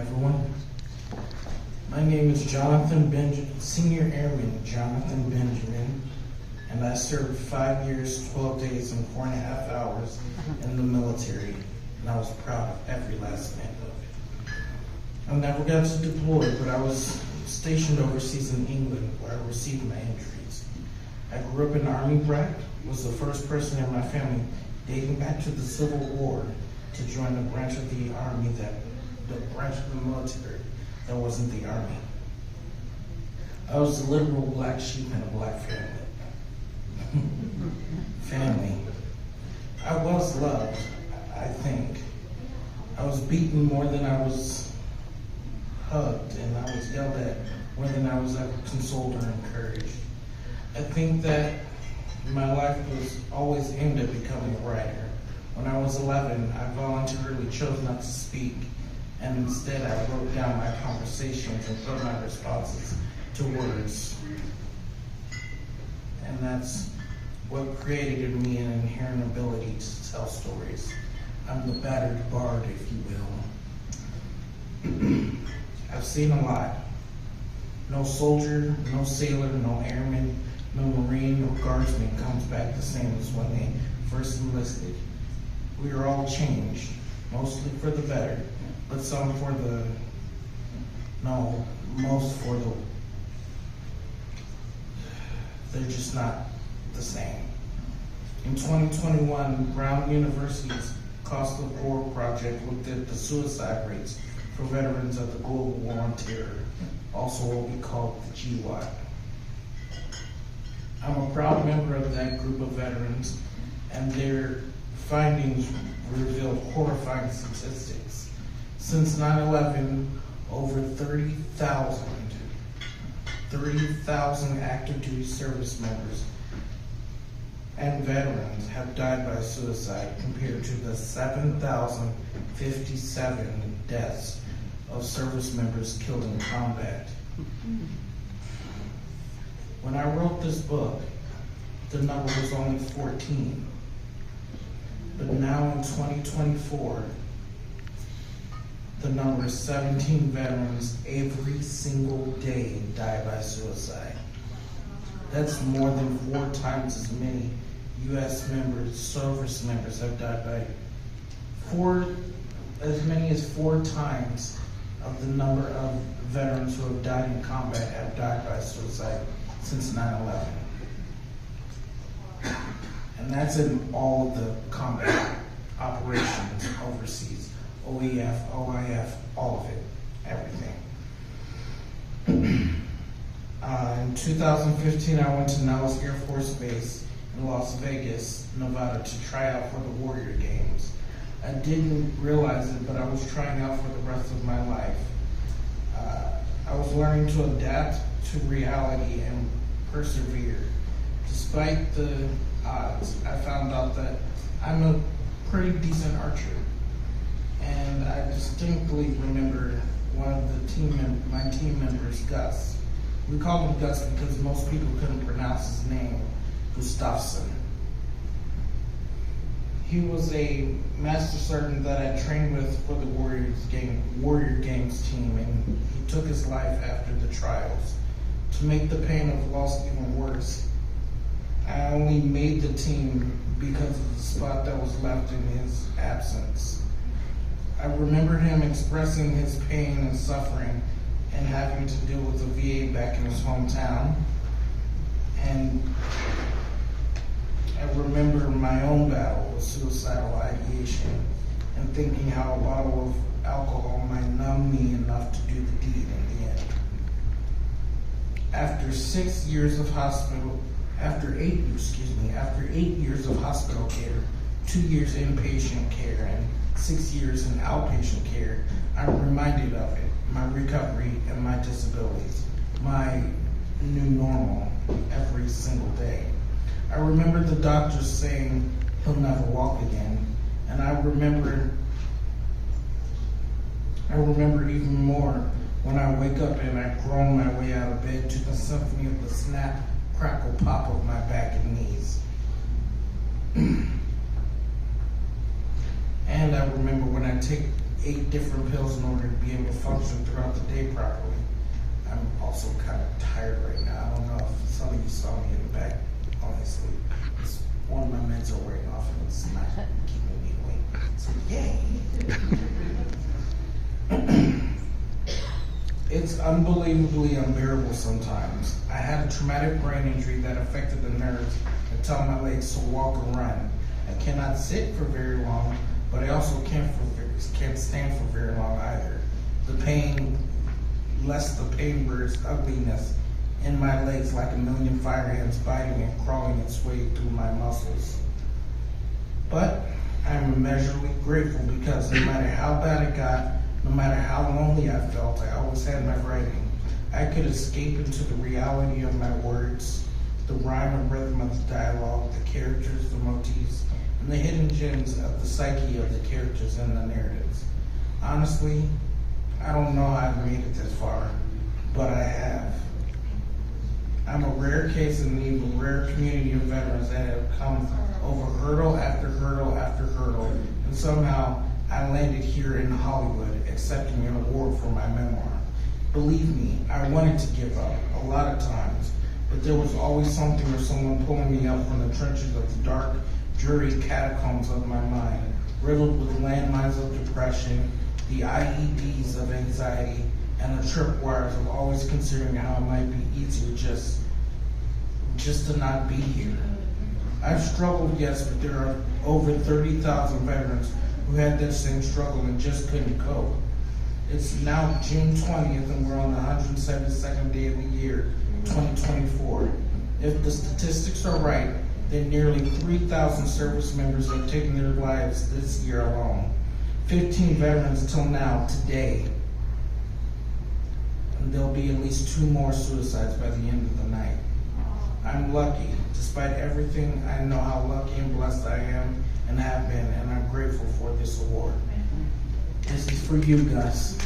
everyone. My name is Jonathon, Senior Airman Jonathon Benjamin, and I served 5 years, 12 days, and 4.5 hours in the military, and I was proud of every last minute of it. I never got to deploy, but I was stationed overseas in England, where I received my injuries. I grew up an Army brat, was the first person in my family dating back to the Civil War to join the branch of the Army the branch of the military that wasn't the Army. I was the liberal black sheep in a black family. I was loved, I think. I was beaten more than I was hugged, and I was yelled at more than I was ever consoled or encouraged. I think that my life was always aimed at becoming a writer. When I was 11, I voluntarily chose not to speak, and instead I wrote down my conversations and put my responses to words. And that's what created in me an inherent ability to tell stories. I'm the battered bard, if you will. I've seen a lot. No soldier, no sailor, no airman, no Marine or Guardsman comes back the same as when they first enlisted. We are all changed, mostly for the better, but some for the, no, most for the, they're just not the same. In 2021, Brown University's Cost of War project looked at the suicide rates for veterans of the Global War on Terror, also what we call the GWAT. I'm a proud member of that group of veterans, and their findings revealed horrifying statistics. Since 9/11, over 30,000 active duty service members and veterans have died by suicide, compared to the 7,057 deaths of service members killed in combat. When I wrote this book, the number was only 14. But now in 2024, the number is 17 veterans every single day die by suicide. That's more than 4 times as many U.S. service members have died by as many as 4 times of the number of veterans who have died in combat have died by suicide since 9/11. And that's in all of the combat operations overseas, OEF, OIF, all of it, everything. In 2015, I went to Nellis Air Force Base in Las Vegas, Nevada to try out for the Warrior Games. I didn't realize it, but I was trying out for the rest of my life. I was learning to adapt to reality and persevere. Despite the odds, I found out that I'm a pretty decent archer. And I distinctly remember one of my team members, Gus. We called him Gus because most people couldn't pronounce his name, Gustafsson. He was a master sergeant that I trained with for the Warrior Games team, and he took his life after the trials. To make the pain of loss even worse, I only made the team because of the spot that was left in his absence. I remember him expressing his pain and suffering and having to deal with the VA back in his hometown. And I remember my own battle with suicidal ideation and thinking how a bottle of alcohol might numb me enough to do the deed in the end. After 8 years of hospital care, 2 years inpatient care, and 6 years in outpatient care, I'm reminded of it, my recovery and my disabilities, my new normal every single day. I remember the doctors saying he'll never walk again, and I remember even more when I wake up and I groan my way out of bed to the symphony of the snap, crackle, pop of my back and knees. And I remember when I take 8 different pills in order to be able to function throughout the day properly. I'm also kind of tired right now. I don't know if some of you saw me in the back, honestly. It's one of my meds are wearing off and it's not keeping me awake. So yay! It's unbelievably unbearable sometimes. I had a traumatic brain injury that affected the nerves that tell my legs to walk or run. I cannot sit for very long, but I also can't stand for very long either. The pain, less the pain versus ugliness in my legs like a million fire ants biting and crawling its way through my muscles. But I'm immeasurably grateful because no matter how bad it got, no matter how lonely I felt, I always had my writing. I could escape into the reality of my words, the rhyme and rhythm of the dialogue, the characters, the motifs, and the hidden gems of the psyche of the characters and the narratives. Honestly, I don't know how I've made it this far, but I have. I'm a rare case in the even rare community of veterans that have come over hurdle after hurdle after hurdle, and somehow I landed here in Hollywood accepting an award for my memoir. Believe me, I wanted to give up a lot of times, but there was always something or someone pulling me up from the trenches of the dark, dreary catacombs of my mind, riddled with landmines of depression, the IEDs of anxiety, and the tripwires of always considering how it might be easier just to not be here. I've struggled, yes, but there are over 30,000 veterans who had that same struggle and just couldn't cope. It's now June 20th and we're on the 172nd day of the year, 2024. If the statistics are right, then nearly 3,000 service members have taken their lives this year alone. 15 veterans till now, today. And there'll be at least 2 more suicides by the end of the night. I'm lucky. Despite everything, I know how lucky and blessed I am and have been, and I'm grateful for this award. This is for you, Gus.